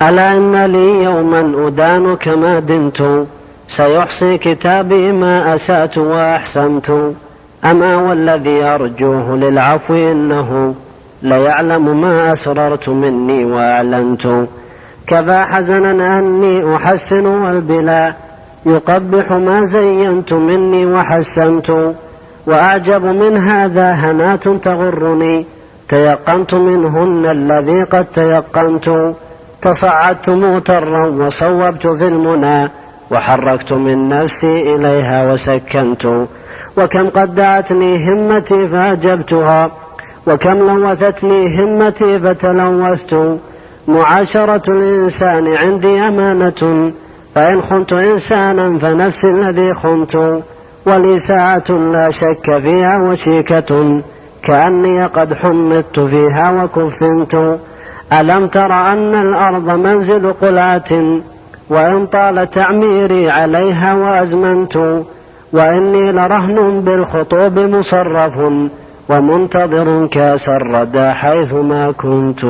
ألا إن لي يوما أدان كما دنت، سيحصي كتابي ما أسأت وأحسنت. أما والذي أرجوه للعفو إنه ليعلم ما أسررت مني وأعلنت. كفى حزنا أني أحسن والبلا يقبح ما زينت مني وحسنت. وأعجب من هذا هنات تغرني، تيقنت منهن الذي قد تيقنت. تصعدت مغترا وصوبت في المنى، وحركت من نفسي إليها وسكنت. وكم قد دعتني همتي فأجبتها، وكم لوثتني همتي فتلوثت. معاشرة الإنسان عندي أمانة، فإن خنت إنسانا فنفسي الذي خنت. ولي ساعة لا شك فيها وشيكة، كأني قد حمدت فيها وكفنت. ألم تر أن الأرض منزل قلعة، وإن طال تعميري عليها وأزمنت. وإني لرهن بالخطوب مصرف، ومنتظر كاس الردى حيث ما كنت.